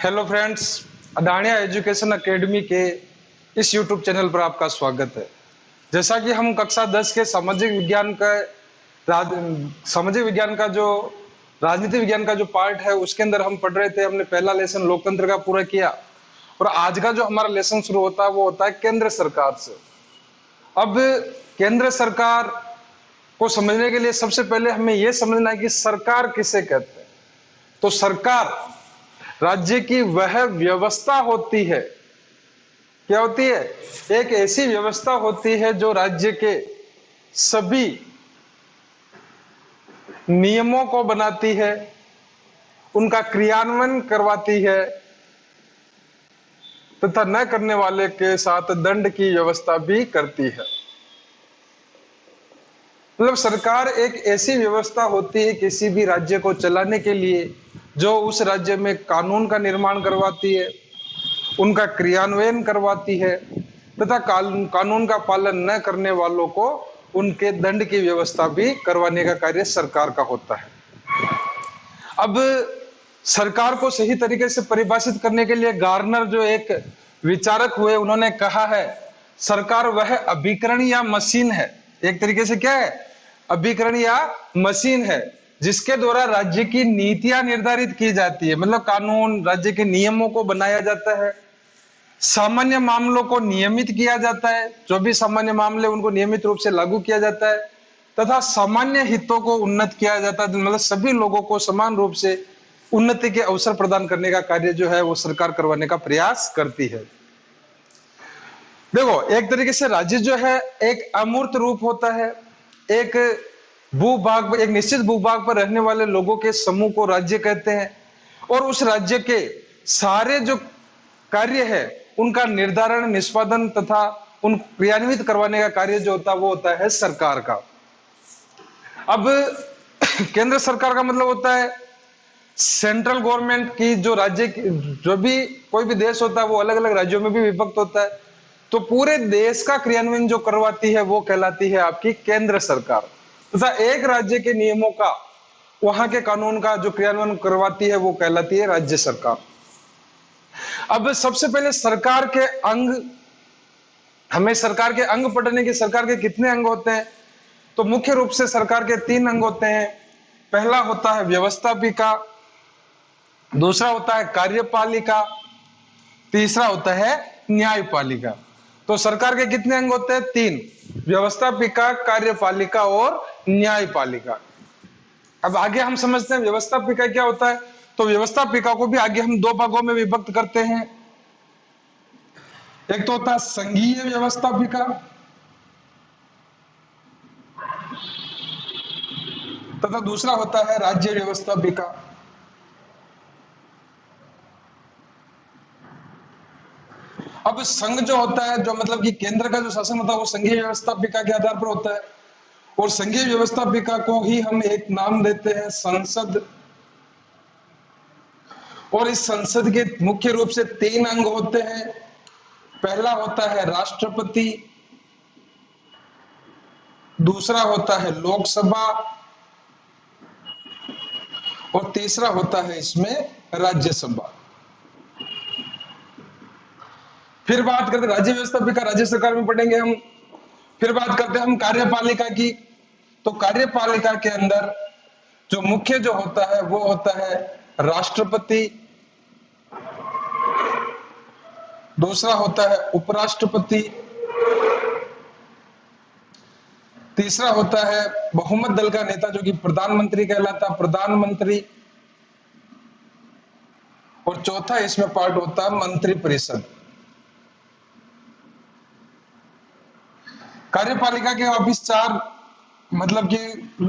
Hello friends, अडानिया education academy के इस YouTube channel पर आपका स्वागत है। जैसा कि हम कक्षा 10 के सामाजिक विज्ञान का जो राजनीति विज्ञान का जो पार्ट है उसके अंदर हम पढ़ रहे थे। हमने पहला लेसन लोकतंत्र का पूरा किया और आज का जो हमारा लेसन शुरू होता है वो होता है केंद्र सरकार से। अब केंद्र सरकार को समझने के लिए सबसे पहले हमें यह समझना है कि सरकार किसे कहते हैं। तो सरकार राज्य की वह व्यवस्था होती है, क्या होती है? एक ऐसी व्यवस्था होती है जो राज्य के सभी नियमों को बनाती है, उनका क्रियान्वयन करवाती है तथा न करने वाले के साथ दंड की व्यवस्था भी करती है। मतलब सरकार एक ऐसी व्यवस्था होती है किसी भी राज्य को चलाने के लिए जो उस राज्य में कानून का निर्माण करवाती है, उनका क्रियान्वयन करवाती है तथा कानून का पालन न करने वालों को उनके दंड की व्यवस्था भी करवाने का कार्य सरकार का होता है। अब सरकार को सही तरीके से परिभाषित करने के लिए गार्नर जो एक विचारक हुए, उन्होंने कहा है सरकार वह अभिकरण या मशीन है। एक तरीके से क्या है? अभिकरण या मशीन है जिसके द्वारा राज्य की नीतियां निर्धारित की जाती है। मतलब कानून, राज्य के नियमों को बनाया जाता है, सामान्य मामलों को नियमित किया जाता है, जो भी सामान्य मामले उनको नियमित रूप से लागू किया जाता है तथा सामान्य हितों को उन्नत किया जाता है। मतलब सभी लोगों को समान रूप से उन्नति के अवसर प्रदान करने का कार्य जो है वो सरकार करवाने का प्रयास करती है। देखो, एक तरीके से राज्य जो है एक अमूर्त रूप होता है। एक भूभाग, एक निश्चित भूभाग पर रहने वाले लोगों के समूह को राज्य कहते हैं और उस राज्य के सारे जो कार्य है उनका निर्धारण, निष्पादन तथा उन क्रियान्वित करवाने का कार्य जो होता है वो होता है सरकार का। अब केंद्र सरकार का मतलब होता है सेंट्रल गवर्नमेंट की जो राज्य की, जो भी कोई भी देश होता है वो अलग अलग राज्यों में भी विभक्त होता है, तो पूरे देश का क्रियान्वयन जो करवाती है वो कहलाती है आपकी केंद्र सरकार तथा एक राज्य के नियमों का, वहां के कानून का जो क्रियान्वयन करवाती है वो कहलाती है राज्य सरकार। अब सबसे पहले सरकार के अंग, हमें सरकार के अंग पढ़ने की, सरकार के कितने अंग होते हैं? तो मुख्य रूप से सरकार के 3 अंग होते हैं। पहला होता है व्यवस्थापिका, दूसरा होता है कार्यपालिका, तीसरा होता है न्यायपालिका। तो सरकार के कितने अंग होते हैं? 3, व्यवस्थापिका, कार्यपालिका और न्यायपालिका। अब आगे हम समझते हैं व्यवस्थापिका क्या होता है। तो व्यवस्थापिका को भी आगे हम 2 भागों में विभक्त करते हैं। एक तो होता है संघीय व्यवस्थापिका तथा दूसरा होता है राज्य व्यवस्थापिका। अब संघ जो होता है, जो मतलब कि केंद्र का जो शासन होता है वो संघीय व्यवस्थापिका के आधार पर होता है और संघीय व्यवस्थापिका को ही हम एक नाम देते हैं संसद। और इस संसद के मुख्य रूप से 3 अंग होते हैं। पहला होता है राष्ट्रपति, दूसरा होता है लोकसभा और तीसरा होता है इसमें राज्यसभा। फिर बात करते हैं राज्य व्यवस्थापिका, राज्य सरकार में पढ़ेंगे हम। फिर बात करते हैं हम कार्यपालिका की। तो कार्यपालिका के अंदर जो मुख्य जो होता है वो होता है राष्ट्रपति, दूसरा होता है उपराष्ट्रपति, तीसरा होता है बहुमत दल का नेता जो कि प्रधानमंत्री कहलाता है, प्रधानमंत्री, और चौथा इसमें पार्ट होता है मंत्रिपरिषद। कार्यपालिका के वापिस 4 मतलब कि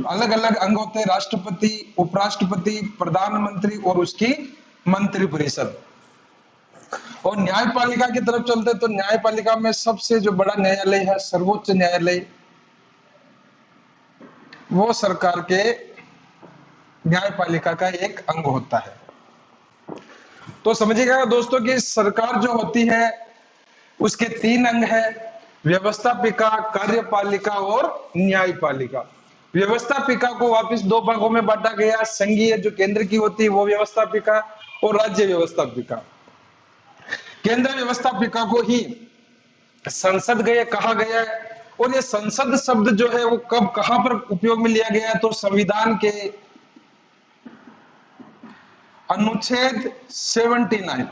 अलग अलग अंग होते हैं, राष्ट्रपति, उपराष्ट्रपति, प्रधानमंत्री और उसकी मंत्रिपरिषद। और न्यायपालिका की तरफ चलते हैं तो न्यायपालिका में सबसे जो बड़ा न्यायालय है, सर्वोच्च न्यायालय, वो सरकार के न्यायपालिका का एक अंग होता है। तो समझिएगा दोस्तों कि सरकार जो होती है उसके 3 अंग है, व्यवस्थापिका, कार्यपालिका और न्यायपालिका। व्यवस्थापिका को वापस 2 भागों में बांटा गया। संघीय जो केंद्र की होती है वो व्यवस्थापिका और राज्य व्यवस्थापिका। केंद्र व्यवस्थापिका को ही संसद गए कहा गया है। और ये संसद शब्द जो है वो कब कहां पर उपयोग में लिया गया है, तो संविधान के अनुच्छेद 79,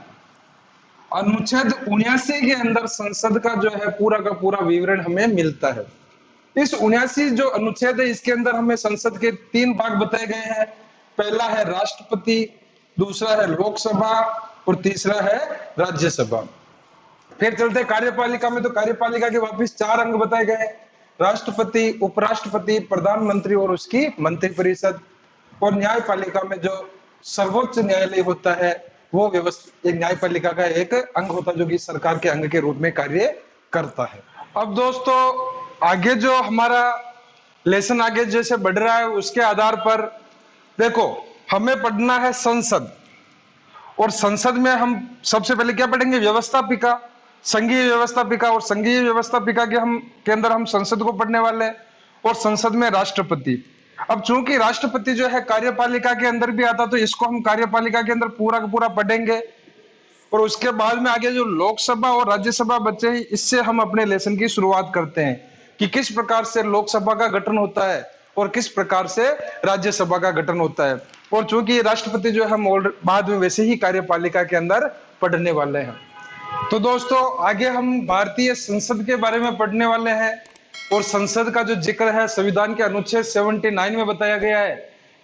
अनुच्छेद 79 के अंदर संसद का जो है पूरा का पूरा विवरण हमें मिलता है। इस 79 जो अनुच्छेद है इसके अंदर हमें संसद के 3 भाग बताए गए हैं। पहला है राष्ट्रपति, दूसरा है लोकसभा और तीसरा है राज्यसभा। फिर चलते कार्यपालिका में, तो कार्यपालिका के वापिस 4 अंग बताए गए हैं, राष्ट्रपति, उपराष्ट्रपति, प्रधानमंत्री और उसकी मंत्रिपरिषद। और न्यायपालिका में जो सर्वोच्च न्यायालय होता है वो व्यवस्था एक न्यायपालिका का एक अंग होता है जो कि सरकार के अंग के रूप में कार्य करता है। अब दोस्तों आगे जो हमारा लेसन आगे जैसे बढ़ रहा है उसके आधार पर देखो हमें पढ़ना है संसद। और संसद में हम सबसे पहले क्या पढ़ेंगे, व्यवस्थापिका, संघीय व्यवस्थापिका। और संघीय व्यवस्थापिका के अंदर हम संसद को पढ़ने वाले हैं और संसद में राष्ट्रपति। अब चूंकि राष्ट्रपति जो है कार्यपालिका के अंदर भी आता तो इसको हम कार्यपालिका के अंदर पूरा का पूरा पढ़ेंगे। और उसके बाद में आगे जो लोकसभा और राज्यसभा बचे हैं इससे हम अपने लेसन की शुरुआत करते हैं कि किस प्रकार से लोकसभा का गठन होता है और किस प्रकार से राज्यसभा का गठन होता है। और चूंकि राष्ट्रपति जो है हम बाद में वैसे ही कार्यपालिका के अंदर पढ़ने वाले हैं। तो दोस्तों आगे हम भारतीय संसद के बारे में पढ़ने वाले हैं। और संसद का जो जिक्र है संविधान के अनुच्छेद 79 में बताया गया है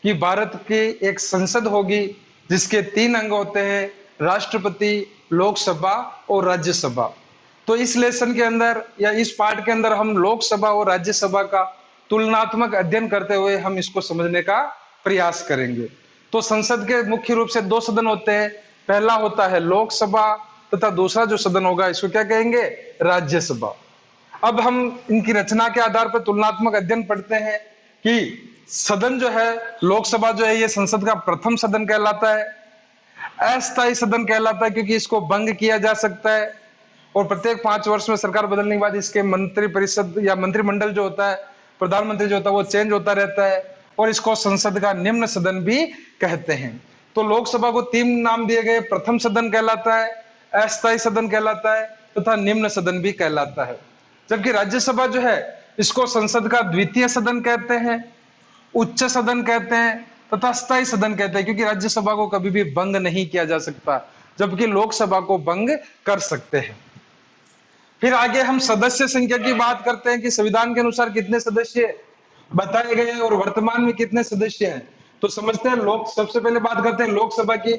कि भारत की एक संसद होगी जिसके 3 अंग होते हैं, राष्ट्रपति, लोकसभा और राज्यसभा। तो इस लेसन के अंदर या इस पार्ट के अंदर हम लोकसभा और राज्यसभा का तुलनात्मक अध्ययन करते हुए हम इसको समझने का प्रयास करेंगे। तो संसद के मुख्य रूप से 2 सदन होते हैं, पहला होता है लोकसभा तथा दूसरा जो सदन होगा इसको क्या कहेंगे, राज्यसभा। अब हम इनकी रचना के आधार पर तुलनात्मक अध्ययन पढ़ते हैं कि सदन जो है लोकसभा जो है ये संसद का प्रथम सदन कहलाता है, अस्थायी सदन कहलाता है क्योंकि इसको भंग किया जा सकता है और प्रत्येक 5 वर्ष में सरकार बदलने के बाद इसके मंत्रिपरिषद या मंत्रिमंडल जो होता है, प्रधानमंत्री जो होता है वो चेंज होता रहता है। और इसको संसद का निम्न सदन भी कहते हैं। तो लोकसभा को 3 नाम दिए गए, प्रथम सदन कहलाता है, अस्थायी सदन कहलाता है तथा निम्न सदन भी कहलाता है। जबकि राज्यसभा जो है इसको संसद का द्वितीय सदन कहते हैं, उच्च सदन कहते हैं तथा स्थायी सदन कहते हैं क्योंकि राज्यसभा को कभी भी भंग नहीं किया जा सकता जबकि लोकसभा को भंग कर सकते हैं। फिर आगे हम सदस्य संख्या की बात करते हैं कि संविधान के अनुसार कितने सदस्य बताए गए हैं और वर्तमान में कितने सदस्य हैं। तो समझते हैं सबसे पहले बात करते हैं लोकसभा की।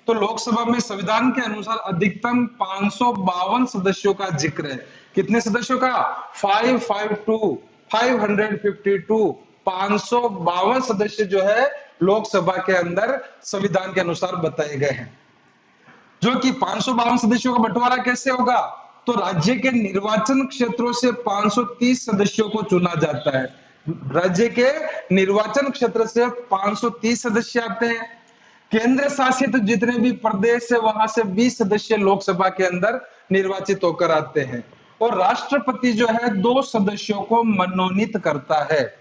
तो लोकसभा में संविधान के अनुसार अधिकतम 552 सदस्यों का जिक्र है। कितने सदस्यों का, 552 552 सदस्य जो है लोकसभा के अंदर संविधान के अनुसार बताए गए हैं। जो कि 552 सदस्यों का बंटवारा कैसे होगा, तो राज्य के निर्वाचन क्षेत्रों से 530 सदस्यों को चुना जाता है। राज्य के निर्वाचन क्षेत्र से 530 सदस्य आते हैं। केंद्र शासित जितने भी प्रदेश है वहां से 20 सदस्य लोकसभा के अंदर निर्वाचित होकर आते हैं। और राष्ट्रपति जो है 2 सदस्यों को मनोनीत करता है,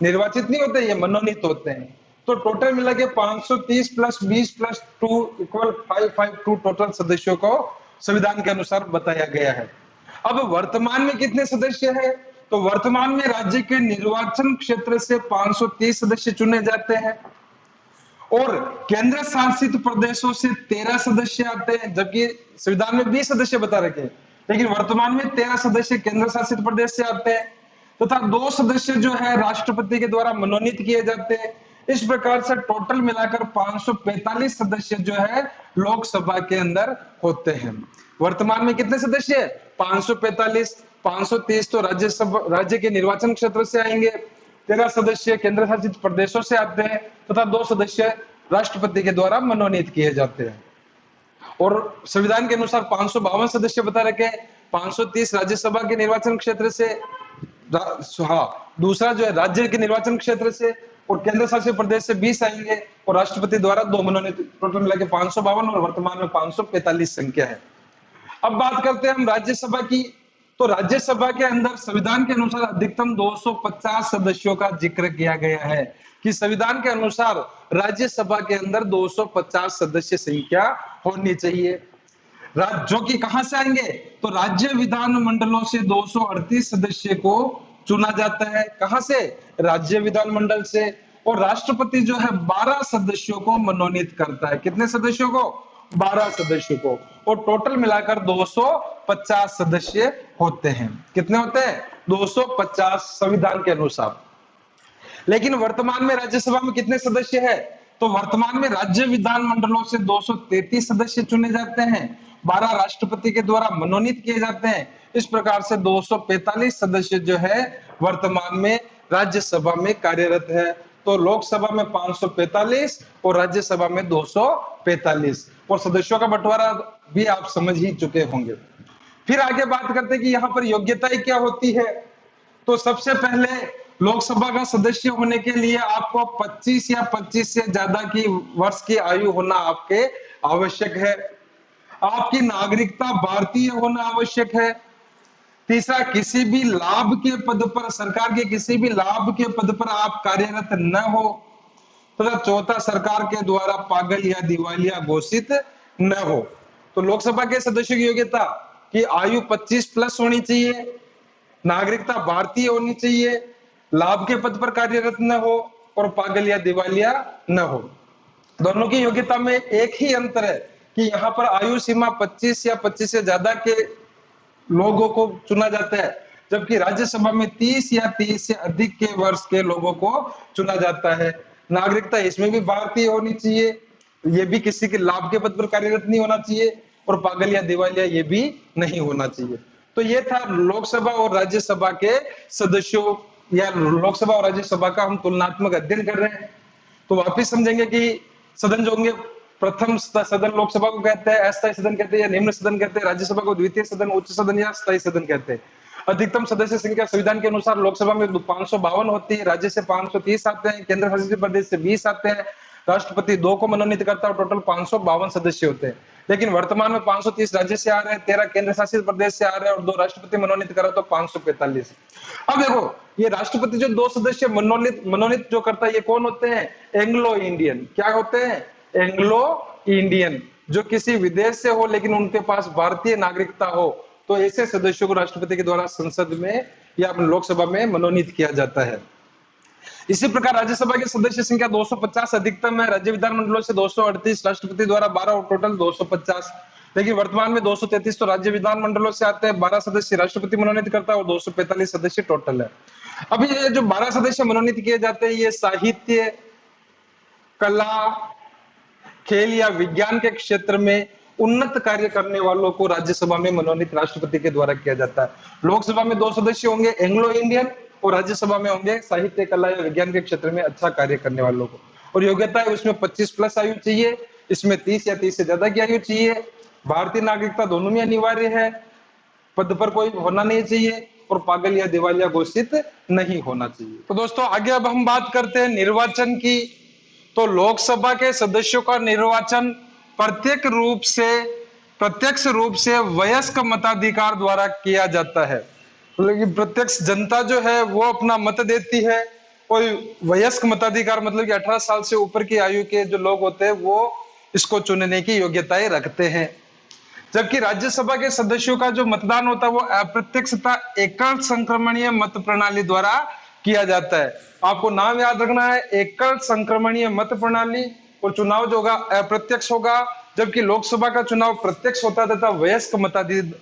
निर्वाचित नहीं होते, ये मनोनीत होते हैं। तो टोटल मिला के 530 + 20 + 2 = 552 टोटल सदस्यों को संविधान के अनुसार बताया गया है। अब वर्तमान में कितने सदस्य हैं, तो वर्तमान में राज्य के निर्वाचन क्षेत्र से 530 सदस्य चुने जाते हैं और केंद्र शासित प्रदेशों से 13 सदस्य आते हैं। जबकि संविधान में 20 सदस्य बता रखे हैं लेकिन वर्तमान में 13 सदस्य केंद्र शासित प्रदेश से आते हैं तथा 2 सदस्य जो है राष्ट्रपति के द्वारा मनोनीत किए जाते हैं। इस प्रकार से टोटल मिलाकर 545 सदस्य जो है लोकसभा के अंदर होते हैं। वर्तमान में कितने सदस्य, 545, 530 तो राज्य के निर्वाचन क्षेत्र से आएंगे, 13 सदस्य केंद्र शासित प्रदेशों से आते हैं तथा 2 सदस्य राष्ट्रपति के द्वारा मनोनीत किए जाते हैं। और संविधान के अनुसार 552 सदस्य बता रखे, 530 राज्यसभा के निर्वाचन क्षेत्र से, दूसरा जो है राज्य के निर्वाचन क्षेत्र से और केंद्र शासित प्रदेश से 20 आएंगे और राष्ट्रपति द्वारा 2 मनोनीत, टोटल मिला के 552 और वर्तमान में 545 संख्या है। अब बात करते हैं हम राज्यसभा की। तो राज्यसभा के अंदर संविधान के अनुसार अधिकतम 250 सदस्यों का जिक्र किया गया है कि संविधान के अनुसार राज्यसभा के अंदर 250 सदस्य संख्या होनी चाहिए। जो कि कहां से आएंगे, तो राज्य विधान मंडलों से 238 सदस्य को चुना जाता है। कहां से, राज्य विधान मंडल से। और राष्ट्रपति जो है 12 सदस्यों को मनोनीत करता है। कितने सदस्यों को, 12 सदस्यों को। और टोटल मिलाकर 250 सदस्य होते हैं। कितने होते हैं, 250 संविधान के अनुसार। लेकिन वर्तमान में राज्यसभा में कितने सदस्य हैं, तो वर्तमान में राज्य विधान मंडलों से 233 सदस्य चुने जाते हैं, 12 राष्ट्रपति के द्वारा मनोनीत किए जाते हैं। इस प्रकार से 245 सदस्य जो है वर्तमान में राज्यसभा में कार्यरत है। तो लोकसभा में 545 और राज्यसभा में 245, और सदस्यों का बंटवारा भी आप समझ ही चुके होंगे। फिर आगे बात करते हैं कि यहाँ पर योग्यताएं क्या होती है। तो सबसे पहले लोकसभा का सदस्य होने के लिए आपको 25 या 25 से ज्यादा की वर्ष की आयु होना आपके आवश्यक है। आपकी नागरिकता भारतीय होना आवश्यक है। तीसरा, किसी भी लाभ के पद पर, सरकार के किसी भी लाभ के पद पर आप कार्यरत न हो। तथा चौथा, सरकार के द्वारा पागल या दिवालिया घोषित न हो। तो लोकसभा के सदस्यों की योग्यता की आयु 25 प्लस होनी चाहिए, नागरिकता भारतीय होनी चाहिए, लाभ के पद पर कार्यरत न हो और पागल या दिवालिया न हो। दोनों की योग्यता में एक ही अंतर है कि यहाँ पर आयु सीमा 25 या 25 से ज्यादा के लोगों को चुना जाता है, जबकि राज्यसभा में 30 या 30 से अधिक के वर्ष के लोगों को चुना जाता है। नागरिकता इसमें भी भारतीय होनी चाहिए, ये भी किसी के लाभ के पद पर कार्यरत नहीं होना चाहिए, और पागल या दिवालिया ये भी नहीं होना चाहिए। तो ये था लोकसभा और राज्यसभा के सदस्यों, या लोकसभा और राज्यसभा का हम तुलनात्मक अध्ययन कर रहे हैं। तो वापिस समझेंगे कि सदन जो होंगे, प्रथम सदन लोकसभा को कहते हैं, अस्थायी सदन कहते हैं या निम्न सदन कहते हैं, राज्यसभा को द्वितीय सदन, उच्च सदन या स्थायी सदन कहते हैं। अधिकतम सदस्य संख्या संविधान के अनुसार लोकसभा में 552 होती है, राज्य से 530 आते हैं, केंद्र शासित प्रदेश से 20 आते हैं, राष्ट्रपति 2 को मनोनीत करता है, टोटल 552 सदस्य होते हैं। लेकिन वर्तमान में 530 राज्य से आ रहे हैं, 13 केंद्र शासित प्रदेश से आ रहे हैं और 2 राष्ट्रपति मनोनीत करा तो 545। अब देखो, ये राष्ट्रपति जो 2 सदस्य मनोनीत जो करता है, ये कौन होते हैं, एंग्लो इंडियन। क्या होते हैं, एंग्लो इंडियन, जो किसी विदेश से हो लेकिन उनके पास भारतीय नागरिकता हो, तो ऐसे सदस्यों को राष्ट्रपति के द्वारा संसद में या लोकसभा में मनोनीत किया जाता है। इसी प्रकार राज्यसभा के सदस्य संख्या 250 अधिकतम है, राज्य विधानमंडलों से 238, राष्ट्रपति द्वारा 12 और टोटल 250। लेकिन वर्तमान में 233 तो राज्य विधानमंडलों से आते हैं, 12 सदस्य राष्ट्रपति मनोनीत करता है और 245 सदस्य टोटल है। अभी ये जो 12 सदस्य मनोनीत किए जाते हैं, ये साहित्य, कला, खेल या विज्ञान के क्षेत्र में उन्नत कार्य करने वालों को राज्यसभा में मनोनीत राष्ट्रपति के द्वारा किया जाता है। लोकसभा में 2 सदस्य होंगे एंग्लो इंडियन, और राज्यसभा में होंगे साहित्य, कला या विज्ञान के क्षेत्र में अच्छा कार्य करने वालों को। और योग्यता है उसमें 25 प्लस आयु चाहिए, इसमें 30 या 30 से ज्यादा की आयु चाहिए, भारतीय नागरिकता दोनों में अनिवार्य है, पद पर कोई होना नहीं चाहिए, और पागल या दिवालिया घोषित नहीं होना चाहिए। तो दोस्तों आगे अब हम बात करते हैं निर्वाचन की। तो लोकसभा के सदस्यों का निर्वाचन प्रत्यक्ष रूप से वयस्क मताधिकार द्वारा किया जाता है। मतलब प्रत्यक्ष जनता जो है वो अपना मत देती है, और वयस्क मताधिकार मतलब कि 18 साल से ऊपर की आयु के जो लोग होते हैं वो इसको चुनने की योग्यताएं रखते हैं। जबकि राज्यसभा के सदस्यों का जो मतदान होता है वो अप्रत्यक्ष तथा एकल संक्रमणीय मत प्रणाली द्वारा किया जाता है। आपको नाम याद रखना है, एकल संक्रमणीय मत प्रणाली, और चुनाव जो होगा अप्रत्यक्ष होगा, जबकि लोकसभा का चुनाव प्रत्यक्ष होता है तथा वयस्क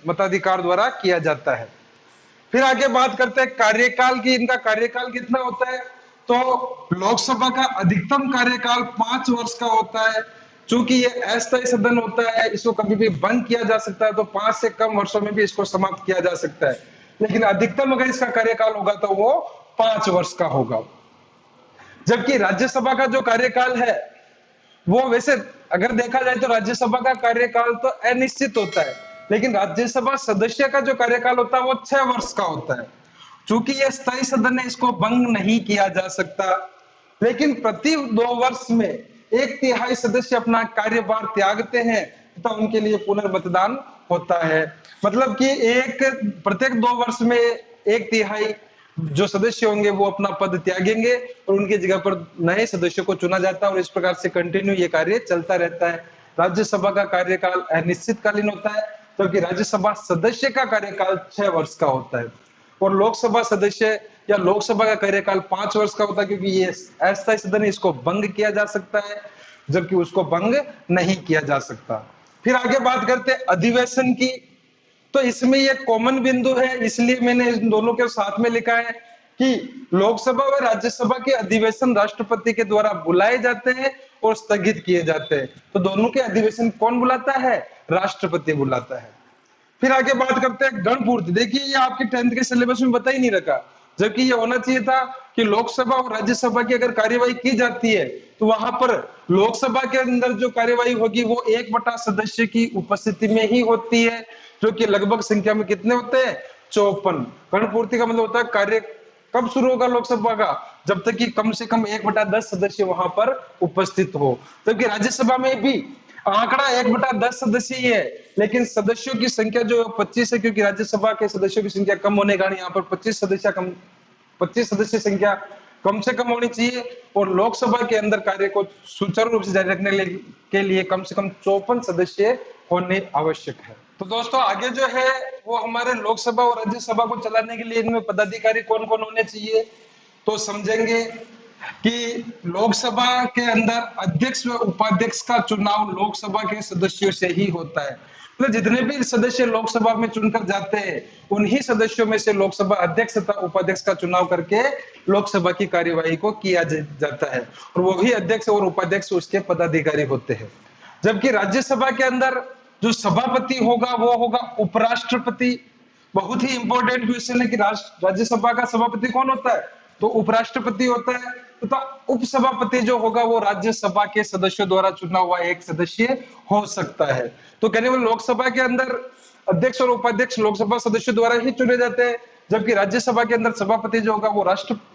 मताधिकार द्वारा किया जाता है। फिर आगे बात करते हैं कार्यकाल की। इनका कार्यकाल कितना होता है, तो लोकसभा का अधिकतम कार्यकाल 5 वर्ष का होता है। चूंकि ये अस्थायी सदन होता है, इसको कभी भी बंद किया जा सकता है, तो 5 से कम वर्षों में भी इसको समाप्त किया जा सकता है। लेकिन अधिकतम अगर इसका कार्यकाल होगा तो वो 5 वर्ष का होगा। जबकि राज्यसभा का जो कार्यकाल है वो, वैसे अगर देखा जाए तो राज्यसभा का कार्यकाल तो अनिश्चित होता है, लेकिन राज्यसभा सदस्य का जो कार्यकाल होता है वो 6 वर्ष का होता है। चूंकि ये स्थायी सदन है, इसको भंग नहीं किया जा सकता। लेकिन प्रति 2 वर्ष में 1/3 सदस्य अपना कार्यभार त्यागते हैं, तो उनके लिए पुनर्मतदान होता है। मतलब कि एक प्रत्येक 2 वर्ष में 1/3 जो सदस्य होंगे वो अपना पद त्यागेंगे और उनकी जगह पर नए सदस्यों को चुना जाता है और इस प्रकार से कंटिन्यू ये कार्य चलता रहता है। राज्यसभा का कार्यकाल अनिश्चितकालीन होता है, जबकि राज्यसभा सदस्य का कार्यकाल 6 वर्ष का होता है और लोकसभा सदस्य या लोकसभा का कार्यकाल 5 वर्ष का होता है, क्योंकि ये अस्थायी सदन है, इसको भंग किया जा सकता है जबकि उसको भंग नहीं किया जा सकता। फिर आगे बात करते हैं अधिवेशन की। तो इसमें ये कॉमन बिंदु है, इसलिए मैंने इन दोनों के साथ में लिखा है कि लोकसभा व राज्यसभा के अधिवेशन राष्ट्रपति के द्वारा बुलाए जाते हैं और स्थगित किए जाते हैं। तो दोनों के अधिवेशन कौन बुलाता है? राष्ट्रपति बुलाता है। फिर आगे बात करते हैं गणपूर्ति। देखिए ये आपके 10th के सिलेबस में बता ही नहीं रखा, जबकि ये होना चाहिए था कि लोकसभा और राज्यसभा की अगर कार्यवाही की जाती है तो वहां पर लोकसभा के अंदर जो कार्यवाही होगी वो 1/4 सदस्य की उपस्थिति में ही होती है, जो कि लगभग संख्या में कितने होते हैं? 54। गणपूर्ति का मतलब होता है कार्य कब शुरू होगा लोकसभा का? जब तक कि कम से कम 1/10 सदस्य वहां पर उपस्थित हो। जबकि राज्यसभा में भी आंकड़ा 1/10 सदस्य ही है, लेकिन सदस्यों की संख्या जो 25 है, क्योंकि राज्यसभा के सदस्यों की संख्या कम होने के कारण यहाँ पर 25 सदस्य संख्या कम से कम होनी चाहिए और लोकसभा के अंदर कार्य को सुचारू रूप से जारी रखने के लिए कम से कम 54 सदस्य होने आवश्यक है। तो दोस्तों आगे जो है वो हमारे लोकसभा और राज्यसभा को चलाने के लिए इनमें पदाधिकारी कौन कौन होने चाहिए, तो समझेंगे कि लोकसभा के अंदर अध्यक्ष व उपाध्यक्ष का चुनाव लोकसभा के सदस्यों से ही होता है। मतलब जितने भी सदस्य लोकसभा में चुनकर जाते हैं उन्हीं सदस्यों में से लोकसभा अध्यक्ष तथा उपाध्यक्ष का चुनाव करके लोकसभा की कार्यवाही को किया जाता है और वही अध्यक्ष और उपाध्यक्ष उसके पदाधिकारी होते हैं। जबकि राज्यसभा के अंदर जो सभापति होगा वो होगा उपराष्ट्रपति। बहुत ही इंपॉर्टेंट क्वेश्चन है कि राज्यसभा का सभापति कौन होता है? तो उपराष्ट्रपति होता है तथा उपसभापति जो होगा वो राज्यसभा के सदस्यों द्वारा चुना हुआ एक सदस्य हो सकता है। तो कहने वाले लोकसभा के अंदर अध्यक्ष और उपाध्यक्ष लोकसभा सदस्यों द्वारा ही चुने जाते हैं, जबकि राज्यसभा के अंदर सभापति जो होगा वो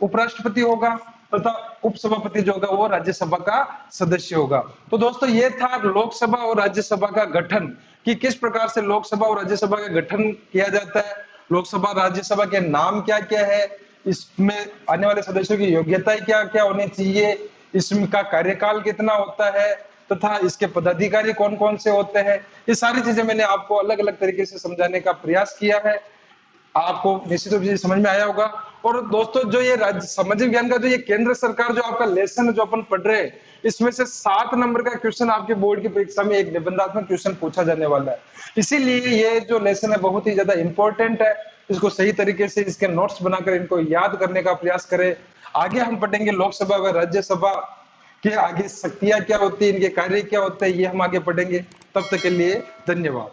उपराष्ट्रपति होगा तथा उपसभापति जो होगा वो राज्यसभा का सदस्य होगा। तो दोस्तों ये था लोकसभा और राज्यसभा का गठन, कि किस प्रकार से लोकसभा और राज्यसभा का गठन किया जाता है, लोकसभा राज्यसभा के नाम क्या क्या है, इसमें आने वाले सदस्यों की योग्यताएं क्या क्या होनी चाहिए, इसका कार्यकाल कितना होता है तथा इसके पदाधिकारी कौन कौन से होते हैं। ये सारी चीजें मैंने आपको अलग अलग तरीके से समझाने का प्रयास किया है, आपको निश्चित रूप से समझ में आया होगा। और दोस्तों जो ये सामाजिक विज्ञान का जो ये केंद्र सरकार जो आपका लेसन है जो अपन पढ़ रहे हैं, इसमें से 7 नंबर का क्वेश्चन आपके बोर्ड की परीक्षा में एक निबंधात्मक क्वेश्चन पूछा जाने वाला है। इसीलिए ये जो लेसन है बहुत ही ज्यादा इंपॉर्टेंट है, इसको सही तरीके से इसके नोट्स बनाकर इनको याद करने का प्रयास करें। आगे हम पढ़ेंगे लोकसभा व राज्यसभा के आगे शक्तियां क्या होती है, इनके कार्य क्या होते हैं, ये हम आगे पढ़ेंगे। तब तक के लिए धन्यवाद।